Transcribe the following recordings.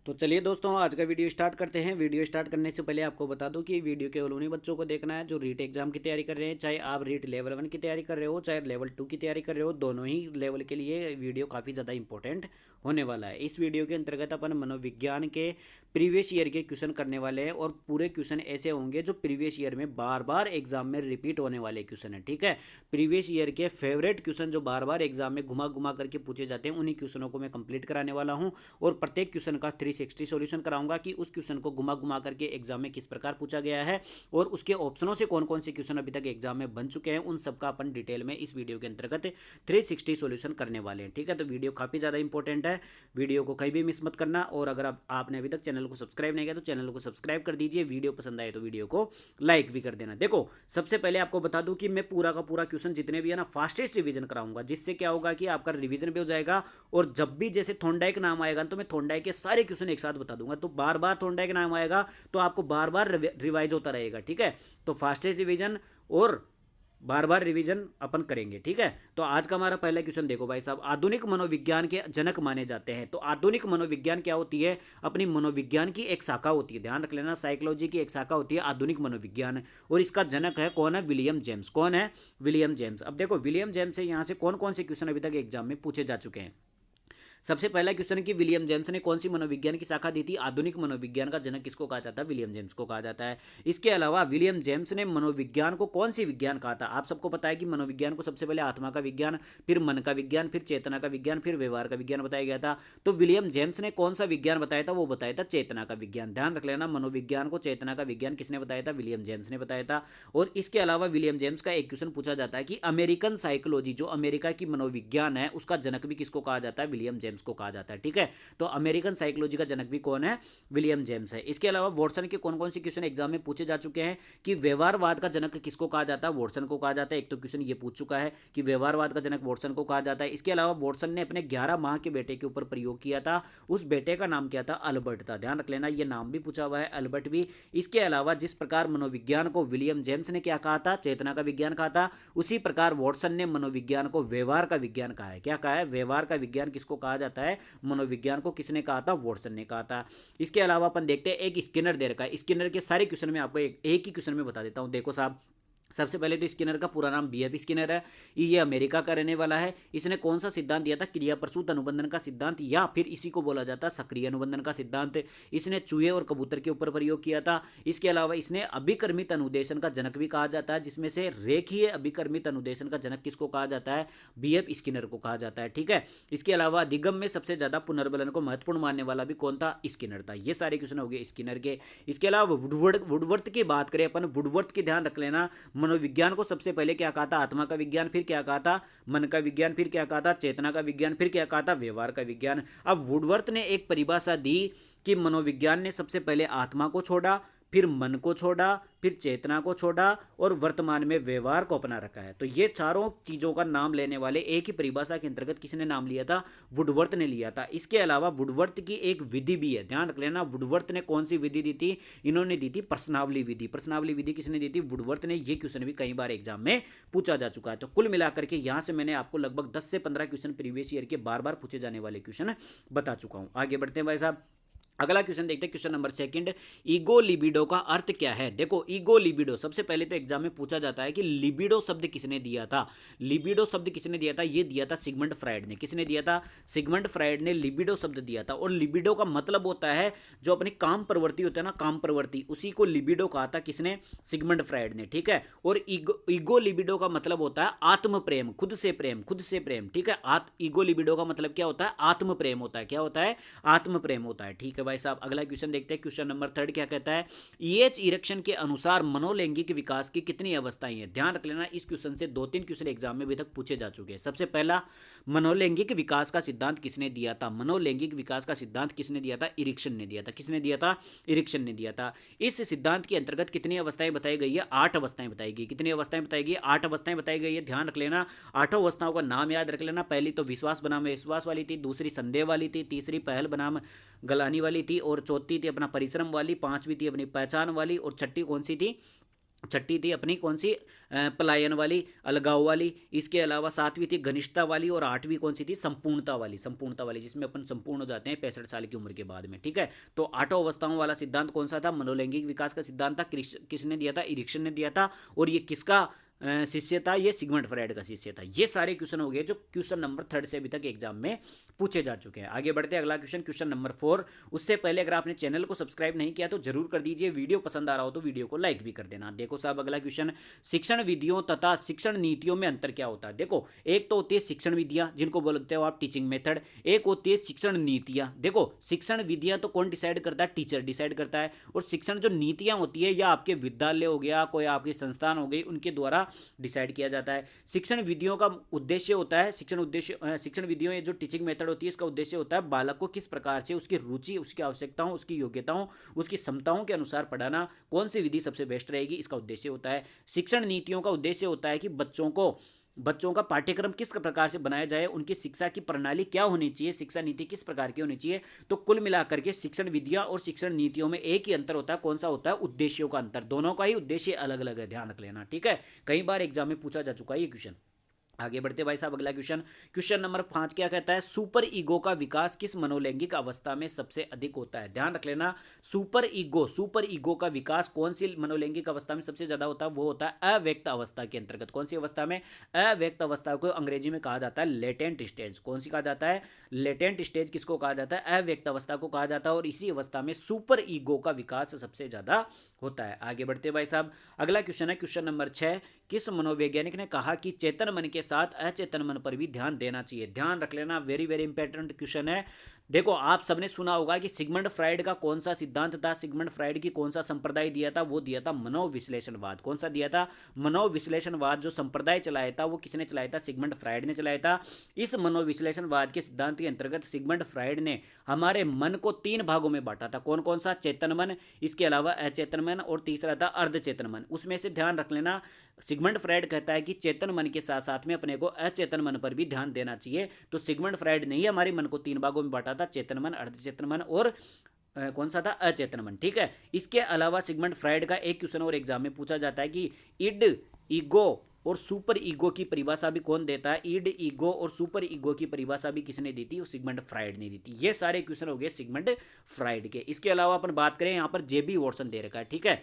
तो चलिए दोस्तों, आज का वीडियो स्टार्ट करते हैं। वीडियो स्टार्ट करने से पहले आपको बता दूं कि वीडियो केवल उन्हीं बच्चों को देखना है जो रीट एग्जाम की तैयारी कर रहे हैं। चाहे आप रीट लेवल 1 की तैयारी कर रहे हो, चाहे लेवल 2 की तैयारी कर रहे हो, दोनों ही लेवल के लिए वीडियो काफ़ी ज़्यादा इंपॉर्टेंट होने वाला है। इस वीडियो के अंतर्गत अपन मनोविज्ञान के प्रीवियस ईयर के क्वेश्चन करने वाले हैं, और पूरे क्वेश्चन ऐसे होंगे जो प्रीवियस ईयर में बार बार एग्जाम में रिपीट होने वाले क्वेश्चन है। ठीक है, प्रीवियस ईयर के फेवरेट क्वेश्चन जो बार बार एग्जाम में घुमा घुमा करके पूछे जाते हैं, उन्हीं क्वेश्चनों को मैं कंप्लीट कराने वाला हूं। और प्रत्येक क्वेश्चन का 360 सॉल्यूशन कराऊंगा कि उस क्वेश्चन को घुमा घुमा करके एग्जाम में किस प्रकार पूछा गया है, और उसके ऑप्शनों से कौन कौन से क्वेश्चन अभी तक एग्जाम में बन चुके हैं, उन सबका अपन डिटेल में इस वीडियो के अंतर्गत 360 सॉल्यूशन करने वाले हैं। ठीक है, तो वीडियो काफ़ी ज़्यादा इंपॉर्टेंट है, वीडियो को कहीं भी मिस मत करना। और अगर आपने अभी तक चैनल को सब्सक्राइब नहीं किया तो चैनल को सब्सक्राइब कर दीजिए। वीडियो पसंद आए तो वीडियो को लाइक भी कर देना। देखो, सबसे पहले आपको बता दूं कि मैं पूरा का पूरा क्वेश्चन जितने भी है ना फास्टेस्ट रिवीजन कराऊंगा, जिससे क्या होगा कि आपका रिवीजन भी हो जाएगा। और जब भी जैसे थोंडाइक नाम आएगा तो मैं थोंडाइक के सारे क्वेश्चन एक साथ बता दूंगा, तो बार बार थोंडाइक नाम आएगा तो आपको बार बार रिवाइज होता रहेगा। ठीक है, तो फास्टेस्ट रिवीजन और बार बार रिवीजन अपन करेंगे। ठीक है, तो आज का हमारा पहला क्वेश्चन देखो भाई साहब। आधुनिक मनोविज्ञान के जनक माने जाते हैं। तो आधुनिक मनोविज्ञान क्या होती है? अपनी मनोविज्ञान की एक शाखा होती है, ध्यान रख लेना, साइकोलॉजी की एक शाखा होती है आधुनिक मनोविज्ञान। और इसका जनक है कौन? है विलियम जेम्स। कौन है? William James. अब देखो, विलियम जेम्स से यहाँ से कौन कौन से क्वेश्चन अभी तक एग्जाम में पूछे जा चुके हैं। सबसे पहला क्वेश्चन है कि विलियम जेम्स ने कौन सी मनोविज्ञान की शाखा दी थी? आधुनिक मनोविज्ञान का जनक किसको कहा जाता है? विलियम जेम्स को कहा जाता है। इसके अलावा विलियम जेम्स ने मनोविज्ञान को कौन सी विज्ञान कहा था? आप सबको पता है कि मनोविज्ञान को सबसे पहले आत्मा का विज्ञान, फिर मन का विज्ञान, फिर चेतना का विज्ञान, फिर व्यवहार का विज्ञान बताया गया था। तो विलियम जेम्स ने कौन सा विज्ञान बताया था? वो बताया था चेतना का विज्ञान। ध्यान रख लेना, मनोविज्ञान को चेतना का विज्ञान किसने बताया था? विलियम जेम्स ने बताया था। और इसके अलावा विलियम जेम्स का एक क्वेश्चन पूछा जाता है कि अमेरिकन साइकोलॉजी, जो अमेरिका की मनोविज्ञान है, उसका जनक भी किसको कहा जाता है? विलियम जेम्स को कहा जाता है। ठीक है, तो अमेरिकन साइकोलॉजी का जनक भी कौन है? विलियम जेम्स है। इसके अलावा वॉटसन के कौन कौन से क्वेश्चन एग्जाम में पूछे जा चुके हैं कि व्यवहारवाद का जनक किसको कहा जाता है? वॉटसन को कहा जाता है। एक तो क्वेश्चन ये पूछ चुका है कि व्यवहारवाद का जनक वॉटसन को कहा जाता है। इसके अलावा वॉटसन ने अपने 11 माह के बेटे के ऊपर प्रयोग किया था, उस बेटे का नाम क्या था? अल्बर्ट था। ध्यान रख लेना, ये नाम भी पूछा हुआ है, अल्बर्ट भी। इसके अलावा जिस प्रकार मनोविज्ञान को विलियम जेम्स ने क्या कहा था? चेतना का विज्ञान कहा था, उसी प्रकार वॉटसन ने मनोविज्ञान को व्यवहार का विज्ञान कहा है। क्या कहा है? व्यवहार का विज्ञान किसको कहा जाता है? मनोविज्ञान को किसने कहा था? वॉटसन ने कहा था। इसके अलावा अपन देखते हैं, एक स्किनर दे रखा है। स्किनर के सारे क्वेश्चन में आपको एक ही क्वेश्चन में बता देता हूं। देखो साहब, सबसे पहले तो स्किनर का पूरा नाम बीएफ स्किनर है। ये अमेरिका का रहने वाला है। इसने कौन सा सिद्धांत दिया था? क्रिया प्रसूत अनुबंधन का सिद्धांत, या फिर इसी को बोला जाता है सक्रिय अनुबंधन का सिद्धांत। इसने चूहे और कबूतर के ऊपर प्रयोग किया था। इसके अलावा इसने अभिकर्मित अनुदेशन का जनक भी कहा जाता है, जिसमें से रेखीय अभिकर्मित अनुदेशन का जनक किसको कहा जाता है? बीएफ स्किनर को कहा जाता है। ठीक है, इसके अलावा अधिगम में सबसे ज्यादा पुनर्बलन को महत्वपूर्ण मानने वाला भी कौन था? स्किनर था। ये सारे क्वेश्चन हो गए स्किनर के। इसके अलावा वुडवर्थ की बात करें अपन, वुडवर्थ की ध्यान रख लेना, मनोविज्ञान को सबसे पहले क्या कहा था? आत्मा का विज्ञान, फिर क्या कहा था? मन का विज्ञान, फिर क्या कहा था? चेतना का विज्ञान, फिर क्या कहा था? व्यवहार का विज्ञान। अब वुडवर्थ ने एक परिभाषा दी कि मनोविज्ञान ने सबसे पहले आत्मा को छोड़ा, फिर मन को छोड़ा, फिर चेतना को छोड़ा, और वर्तमान में व्यवहार को अपना रखा है। तो ये चारों चीजों का नाम लेने वाले एक ही परिभाषा के अंतर्गत किसने नाम लिया था? वुडवर्थ ने लिया था। इसके अलावा वुडवर्थ की एक विधि भी है, ध्यान रख लेना। वुडवर्थ ने कौन सी विधि दी थी? इन्होंने दी थी प्रश्नावली विधि। प्रश्नावली विधि किसने दी थी? वुडवर्थ ने। ये क्वेश्चन भी कई बार एग्जाम में पूछा जा चुका है। तो कुल मिलाकर के यहां से मैंने आपको लगभग 10 से 15 क्वेश्चन प्रीवियस ईयर के बार बार पूछे जाने वाले क्वेश्चन बता चुका हूं। आगे बढ़ते हैं भाई साहब, अगला क्वेश्चन देखते हैं। Question number second, ego libido का अर्थ क्या है? देखो, ईगो लिबिडो सबसे पहले तो एग्जाम में पूछा जाता है कि लिबिडो शब्द किसने दिया था? लिबिडो शब्द किसने दिया था? ये दिया था सिगमंड फ्राइड ने। किसने दिया था? सिगमंड फ्राइड ने लिबिडो शब्द दिया था। और लिबिडो का मतलब होता है जो अपनी काम प्रवृत्ति होता है ना, काम प्रवृत्ति, उसी को लिबिडो कहा था। किसने? सिगमंड फ्राइड ने। ठीक है, और ईगो लिबिडो का मतलब होता है आत्म प्रेम, खुद से प्रेम, खुद से प्रेम। ठीक है, ईगो लिबिडो का मतलब क्या होता है? आत्म प्रेम होता है। क्या होता है? आत्म प्रेम होता है। ठीक है भाई साहब, अगला क्वेश्चन देखते हैं। क्वेश्चन नंबर थर्ड क्या कहता है? ईएच इरेक्शन के अनुसार मनोलैंगिक विकास की कितनी अवस्थाएं हैं? ध्यान रख लेना, इस क्वेश्चन से 2-3 क्वेश्चन एग्जाम में अभी तक पूछे जा चुके हैं। सबसे पहला, मनोलैंगिक विकास का सिद्धांत किसने दिया था? मनोलैंगिक विकास का सिद्धांत किसने दिया था? इरिक्सन ने दिया था। किसने दिया था? इरिक्सन ने दिया था। इस सिद्धांत के अंतर्गत कितनी अवस्थाएं बताई गई है? 8 अवस्थाएं बताई गई। कितनी अवस्थाएं बताई गई? 8 अवस्थाएं बताई गई है। ध्यान रख लेना, 8 अवस्थाओं का नाम याद रख लेना। पहली तो विश्वास बनाम विश्वास वाली थी, दूसरी संदेह वाली थी, तीसरी पहल बनाम गलानी वाली थी, और चौथी थी अपना परिश्रम वाली, पांचवी थी अपनी पहचान वाली, और छठी कौन सी थी? छठी थी अपनी कौन सी, पलायन वाली, अलगाव वाली। इसके अलावा सातवीं थी घनिष्ठता वाली, और आठवीं कौन सी थी, संपूर्णता वाली। संपूर्णता वाली जिसमें अपन संपूर्ण हो जाते हैं 65 साल की उम्र के बाद में, ठीक है। तो आठों अवस्थाओं वाला सिद्धांत कौन सा था, मनोलैंगिक विकास का सिद्धांत था। किसने दिया था, इरिक्सन ने दिया था। और ये किसका शिष्य था, ये सिगमंड फ्रायड का शिष्य था। ये सारे क्वेश्चन हो गए जो क्वेश्चन नंबर 3 से अभी तक एग्जाम में पूछे जा चुके हैं। आगे बढ़ते हैं, अगला क्वेश्चन, क्वेश्चन नंबर 4। उससे पहले अगर आपने चैनल को सब्सक्राइब नहीं किया तो जरूर कर दीजिए, वीडियो पसंद आ रहा हो तो वीडियो को लाइक भी कर देना। देखो साहब अगला क्वेश्चन, शिक्षण विधियों तथा शिक्षण नीतियों में अंतर क्या होता है। देखो एक तो होती है शिक्षण विधियां जिनको बोलते हो आप टीचिंग मेथड, एक होती है शिक्षण नीतियां। देखो शिक्षण विधियां तो कौन डिसाइड करता है, टीचर डिसाइड करता है। और शिक्षण जो नीतियां होती है या आपके विद्यालय हो गया, कोई आपके संस्थान हो गई, उनके द्वारा डिसाइड किया जाता है। शिक्षण विधियों का उद्देश्य होता है, शिक्षण विधियों जो टीचिंग मेथड होती है इसका उद्देश्य होता है बालक को किस प्रकार से उसकी रुचि, उसकी आवश्यकताओं, उसकी योग्यताओं, उसकी क्षमताओं के अनुसार पढ़ाना, कौन सी विधि सबसे बेस्ट रहेगी, इसका उद्देश्य होता है। शिक्षण नीतियों का उद्देश्य होता है कि बच्चों का पाठ्यक्रम किस प्रकार से बनाया जाए, उनकी शिक्षा की प्रणाली क्या होनी चाहिए, शिक्षा नीति किस प्रकार की होनी चाहिए। तो कुल मिलाकर के शिक्षण विधियां और शिक्षण नीतियों में एक ही अंतर होता है, कौन सा होता है, उद्देश्यों का अंतर। दोनों का ही उद्देश्य अलग अलग है, ध्यान रख लेना, ठीक है। कई बार एग्जाम में पूछा जा चुका है ये क्वेश्चन। आगे बढ़ते भाई साहब, अगला क्वेश्चन, क्वेश्चन नंबर 5 क्या कहता है, सुपर ईगो का विकास किस मनोलैंगिक अवस्था में सबसे अधिक होता है। ध्यान रख लेना, सुपर ईगो का विकास कौन सी मनोलैंगिक अवस्था में सबसे ज्यादा होता है, वो होता है अव्यक्त अवस्था के अंतर्गत। कौन सी अवस्था में, अव्यक्त अवस्था को अंग्रेजी में कहा जाता है लेटेंट स्टेज। कौन सी कहा जाता है, लेटेंट स्टेज किसको कहा जाता है, अव्यक्त अवस्था को कहा जाता है। और इसी अवस्था में सुपर ईगो का विकास सबसे ज्यादा होता है। आगे बढ़ते भाई साहब, अगला क्वेश्चन है क्वेश्चन नंबर 6, किस मनोवैज्ञानिक ने कहा कि चेतन मन के साथ अचेतन मन पर भी ध्यान देना चाहिए। ध्यान रख लेना, वेरी वेरी इंपॉर्टेंट क्वेश्चन है। देखो आप सबने सुना होगा कि सिगमंड फ्राइड का कौन सा सिद्धांत था, सिगमंड फ्राइड की कौन सा संप्रदाय दिया था, वो दिया था मनोविश्लेषणवाद। कौन सा दिया था, मनोविश्लेषणवाद। जो संप्रदाय चलाया था वो किसने चलाया था, सिगमंड फ्राइड ने चलाया था। इस मनोविश्लेषणवाद के सिद्धांत के अंतर्गत सिगमंड फ्राइड ने हमारे मन को 3 भागों में बांटा था। कौन कौन सा, चेतन मन, इसके अलावा अचेतन मन, और तीसरा था अर्धचेतन मन। उसमें से ध्यान रख लेना, सिगमंड फ्राइड कहता है कि चेतन मन के साथ साथ में अपने को अचेतन मन पर भी ध्यान देना चाहिए। तो सिगमंड फ्राइड ने ही हमारे मन को 3 भागों में बांटा था, चेतन मन, अर्धचेतन मन और कौन सा था, अचेतन मन, ठीक है। इसके अलावा सिगमंड फ्राइड का एक क्वेश्चन और एग्जाम में पूछा जाता है कि इड, ईगो और सुपर ईगो की परिभाषा भी कौन देता है। ईड, ईगो और सुपर ईगो की परिभाषा भी किसने दी थी, वो सिगमंड फ्राइड ने दी थी। ये सारे क्वेश्चन हो गए सिगमंड फ्राइड के। इसके अलावा अपन बात करें, यहाँ पर जेबी वॉटसन दे रखा है, ठीक है।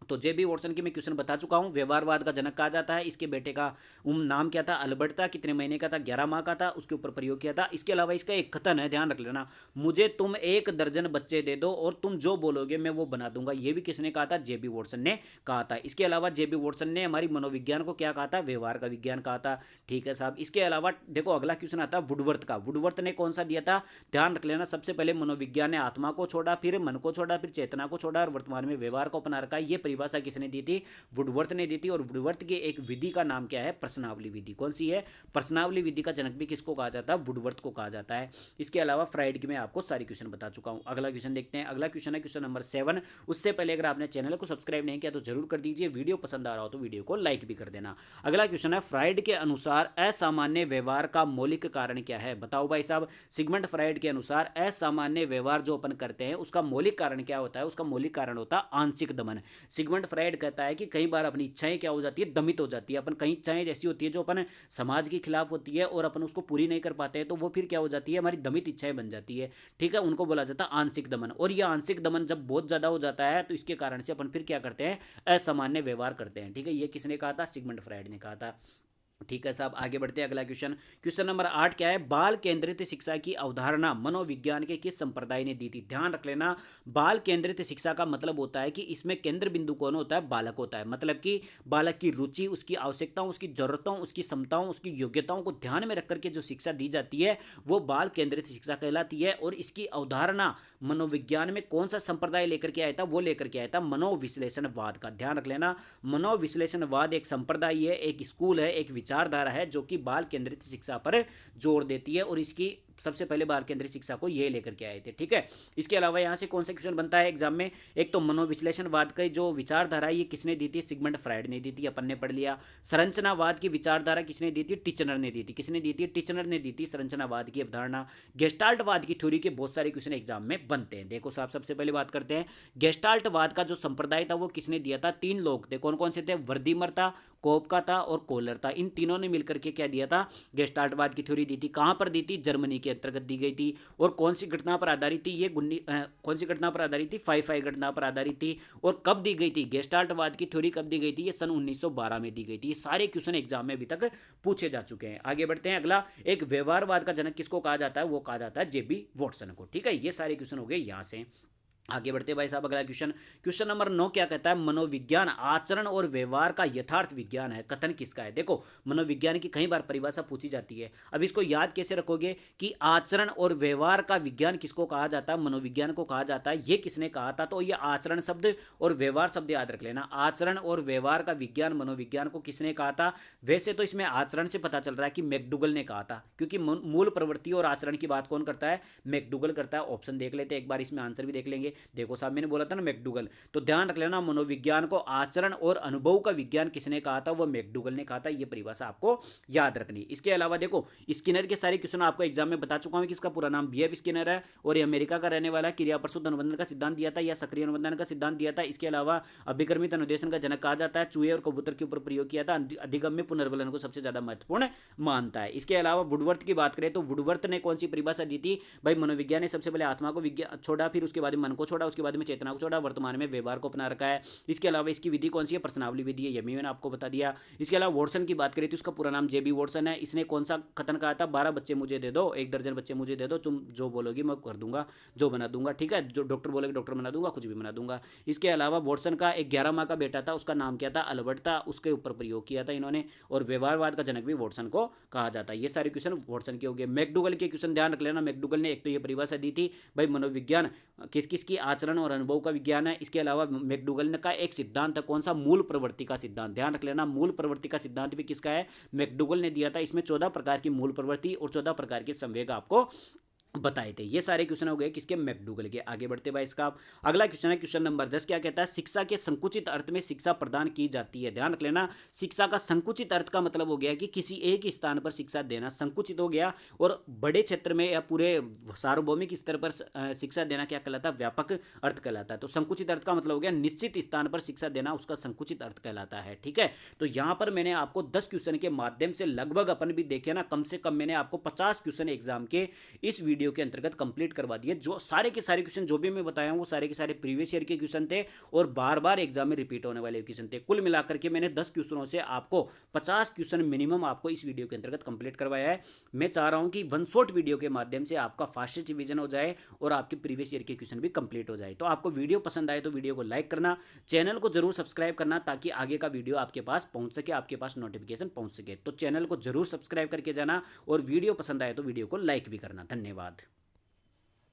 तो जेबी वॉटसन की मैं क्वेश्चन बता चुका हूं, व्यवहारवाद का जनक कहा जाता है। इसके बेटे का नाम क्या था, अल्बर्ट था। कितने महीने का था, 11 माह का था। उसके ऊपर प्रयोग किया था। इसके अलावा इसका एक कथन है, ध्यान रख लेना, मुझे तुम 1 दर्जन बच्चे दे दो और तुम जो बोलोगे मैं वो बना दूंगा। ये भी किसने कहा था, जेबी वॉटसन ने कहा था। इसके अलावा जेबी वॉटसन ने हमारी मनोविज्ञान को क्या कहा था, व्यवहार का विज्ञान कहा था, ठीक है साहब। इसके अलावा देखो अगला क्वेश्चन आता है वुडवर्थ का। वुडवर्थ ने कौन सा दिया था, ध्यान रख लेना, सबसे पहले मनोविज्ञान ने आत्मा को छोड़ा, फिर मन को छोड़ा, फिर चेतना को छोड़ा और वर्तमान में व्यवहार को अपना रखा है। ये परिभाषा किसने दी थी, वुडवर्थ ने दी थी। और वुडवर्थ की एक विधि का नाम क्या है, प्रश्नावली विधि। कौन सी है, प्रश्नावली विधि का जनक भी किसको कहा जाता है, वुडवर्थ को कहा जाता है। इसके अलावा फ्राइड की मैं आपको सारी क्वेश्चन बता चुका हूं। अगला क्वेश्चन देखते हैं, अगला क्वेश्चन है क्वेश्चन नंबर 7। उससे पहले अगर आपने चैनल को सब्सक्राइब नहीं किया तो जरूर कर दीजिए, वीडियो पसंद आ रहा हो तो वीडियो को लाइक भी कर देना। अगला क्वेश्चन है, फ्राइड के अनुसार असामान्य व्यवहार का मौलिक कारण क्या है। बताओ भाई साहब, सिगमंड फ्राइड के अनुसार असामान्य व्यवहार जो अपन करते हैं उसका मौलिक कारण क्या होता है, उसका मौलिक कारण होता है आंशिक दमन। सिगमंड फ्राइड कहता है कि कई बार अपनी इच्छाएं क्या हो जाती है, दमित हो जाती है। अपन कई इच्छाएं जैसी होती है जो अपन समाज के खिलाफ होती है और अपन उसको पूरी नहीं कर पाते हैं, तो वो फिर क्या हो जाती है, हमारी दमित इच्छाएं बन जाती है, ठीक है। उनको बोला जाता है आंशिक दमन। और यह आंशिक दमन जब बहुत ज्यादा हो जाता है तो इसके कारण से अपन फिर क्या करते हैं, असामान्य व्यवहार करते हैं, ठीक है। ये किसने कहा था, सिगमंड फ्राइड ने कहा था, ठीक है साहब। आगे बढ़ते हैं, अगला क्वेश्चन, क्वेश्चन नंबर 8 क्या है, बाल केंद्रित शिक्षा की अवधारणा मनोविज्ञान के किस संप्रदाय ने दी थी। ध्यान रख लेना, बाल केंद्रित शिक्षा का मतलब होता है कि इसमें केंद्र बिंदु कौन होता है, बालक होता है। मतलब कि बालक की रुचि, उसकी आवश्यकताओं, उसकी जरूरतों, उसकी क्षमताओं, उसकी योग्यताओं को ध्यान में रख करके जो शिक्षा दी जाती है वो बाल केंद्रित शिक्षा कहलाती है। और इसकी अवधारणा मनोविज्ञान में कौन सा संप्रदाय लेकर के आया था, वो लेकर के आया था मनोविश्लेषणवाद का। ध्यान रख लेना, मनोविश्लेषणवाद एक संप्रदाय है, एक स्कूल है, एक विचारधारा है जो कि बाल केंद्रित शिक्षा पर जोर देती है और इसकी सबसे पहले बाल केंद्रित शिक्षा को ये लेकर के आए थे। ठीक है, इसके अलावा यहाँ से कौन सा क्वेश्चन बनता है एग्जाम में, एक तो मनोविश्लेषणवाद की जो विचारधारा ये किसने दी थी, सिगमंड फ्राइड ने दी थी, अपन ने पढ़ लिया। संरचनावाद की विचारधारा किसने दी थी, टिचनर ने दी थी। किसने दी थी, टिचनर ने दी थी संरचनावाद की अवधारणा। गेस्टाल्टवाद की थ्योरी के बहुत सारे क्वेश्चन एग्जाम में बनते हैं। देखो साहब, सबसे पहले बात करते हैं गेस्टाल्टवाद का जो संप्रदाय था वो किसने दिया था, तीन लोग थे। कौन कौन से थे, वर्दीमर था, कोपका था और कोलर था। इन तीनों ने मिलकर के क्या दिया था, गेस्टाल्टवाद की थ्योरी दी थी। कहां पर दी थी, जर्मनी के अंतर्गत दी गई थी। और कौन सी घटना पर आधारित थी, ये कौन सी घटना पर आधारित थी, फाई घटना पर आधारित थी। और कब दी गई थी, गेस्टाल्टवाद की थ्योरी कब दी गई थी, ये सन 1912 में दी गई थी। ये सारे क्वेश्चन एग्जाम में अभी तक पूछे जा चुके हैं। आगे बढ़ते हैं, अगला एक व्यवहारवाद का जनक किसको कहा जाता है, वो कहा जाता है जेबी वॉटसन को। ठीक है, ये सारे क्वेश्चन हो गए यहां से। आगे बढ़ते भाई साहब, अगला क्वेश्चन, क्वेश्चन नंबर 9 क्या कहता है, मनोविज्ञान आचरण और व्यवहार का यथार्थ विज्ञान है, कथन किसका है। देखो, मनोविज्ञान की कई बार परिभाषा पूछी जाती है। अब इसको याद कैसे रखोगे कि आचरण और व्यवहार का विज्ञान किसको कहा जाता है, मनोविज्ञान को कहा जाता है। ये किसने कहा था, तो ये आचरण शब्द और व्यवहार शब्द याद रख लेना। आचरण और व्यवहार का विज्ञान मनोविज्ञान को किसने कहा था। वैसे तो इसमें आचरण से पता चल रहा है कि मैकडूगल ने कहा था, क्योंकि मूल प्रवृत्ति और आचरण की बात कौन करता है, मैकडूगल करता है। ऑप्शन देख लेते हैं एक बार, इसमें आंसर भी देख लेंगे। देखो साहब, मैंने बोला था ना मैकडूगल, तो ध्यान रख लेना, मनोविज्ञान को आचरण और अनुभव का विज्ञान किसने कहा था, वो मैकडूगल ने कहा था। ये परिभाषा आपको याद रखनी। इसके अलावा देखो, स्किनर के सारे क्वेश्चन आपको एग्जाम में बता चुका हूं कि इसका पूरा नाम बीएफ स्किनर है और ये अमेरिका का रहने वाला, क्रिया प्रसूत अनुबंधन का सिद्धांत दिया था या सक्रिय अनुबंधन का सिद्धांत दिया था। इसके अलावा अभिक्रमित अनुदेशन का जनक कहा जाता है, चूहे और कबूतर के ऊपर प्रयोग किया था, अधिगम में पुनर्बलन को सबसे ज्यादा महत्वपूर्ण मानता है। इसके अलावा वुडवर्थ की बात करें तो वुडवर्थ ने कौन सी परिभाषा दी थी, भाई मनोविज्ञान ने सबसे पहले आत्मा को छोड़ा, फिर उसके बाद मन को छोड़ा, उसके बाद में चेतना को छोड़ा, वर्तमान में व्यवहार को अपना रखा है। इसके अलावा इसकी विधि कौन सी है, प्रश्नावली विधि है, ये भी मैंने आपको बता दिया। इसके अलावा वॉटसन की बात करें तो उसका पूरा नाम जेबी वॉटसन है। इसने कौन सा कथन कहा था, 12 बच्चे मुझे दे दो, 1 दर्जन बच्चे मुझे दे दो, तुम जो बोलोगी मैं कर दूंगा, जो बना दूंगा। ठीक है, जो डॉक्टर बोलोगे डॉक्टर बना दूंगा, कुछ भी बना दूंगा। इसके अलावा वॉटसन का एक 11 माह का बेटा था, उसका नाम क्या था, अल्बर्ट था, उसके ऊपर प्रयोग किया था इन्होंने। और व्यवहारवाद का जनक भी वॉटसन को कहा जाता है। ये सारे क्वेश्चन वॉटसन के हो गए। मैकडूगल के क्वेश्चन ध्यान रख लेना। मैकडूगल ने एक तो ये परिभाषा दी थी, भाई मनोविज्ञान किस किस की आचरण और अनुभव का विज्ञान है। इसके अलावा मैकडूगल का एक सिद्धांत है, कौन सा, मूल प्रवृत्ति का सिद्धांत। ध्यान रख लेना, मूल प्रवृत्ति का सिद्धांत भी किसका है, मैकडूगल ने दिया था। इसमें 14 प्रकार की मूल प्रवृत्ति और 14 प्रकार के संवेग आपको बताए थे। ये सारे क्वेश्चन हो गए किसके, मैकडूगल के। आगे बढ़ते भाई, इसका अगला क्वेश्चन है क्वेश्चन नंबर 10, क्या कहता है, शिक्षा के संकुचित अर्थ में शिक्षा प्रदान की जाती है। ध्यान रख लेना, शिक्षा का संकुचित अर्थ का मतलब हो गया कि किसी एक स्थान पर शिक्षा देना संकुचित हो गया, और बड़े क्षेत्र में या पूरे सार्वभौमिक स्तर पर शिक्षा देना क्या कहलाता है, व्यापक अर्थ कहलाता है। तो संकुचित अर्थ का मतलब हो गया निश्चित स्थान पर शिक्षा देना, उसका संकुचित अर्थ कहलाता है। ठीक है, तो यहां पर मैंने आपको 10 क्वेश्चन के माध्यम से लगभग अपन भी देखे ना, कम से कम मैंने आपको 50 क्वेश्चन एग्जाम के इस वीडियो के अंतर्गत कंप्लीट करवा दिए। जो सारे के सारे क्वेश्चन जो भी मैं बताया हूं वो सारे के सारे प्रीवियस ईयर के क्वेश्चन थे और बार बार एग्जाम में रिपीट होने वाले क्वेश्चन थे। कुल मिलाकर के मैंने 10 क्वेश्चनों से आपको 50 क्वेश्चन मिनिमम आपको इस वीडियो के अंतर्गत कंप्लीट करवाया है। मैं चाह रहा हूं कि वन शॉट वीडियो के माध्यम से आपका फास्टेस्ट रिवीजन हो जाए और आपके प्रीवियस ईयर के क्वेश्चन भी कंप्लीट हो जाए। तो आपको वीडियो पसंद आए तो वीडियो को लाइक करना, चैनल को जरूर सब्सक्राइब करना, ताकि आगे का वीडियो आपके पास पहुंच सके, आपके पास नोटिफिकेशन पहुंच सके। तो चैनल को जरूर सब्सक्राइब करके जाना और वीडियो पसंद आए तो वीडियो को लाइक भी करना। धन्यवाद।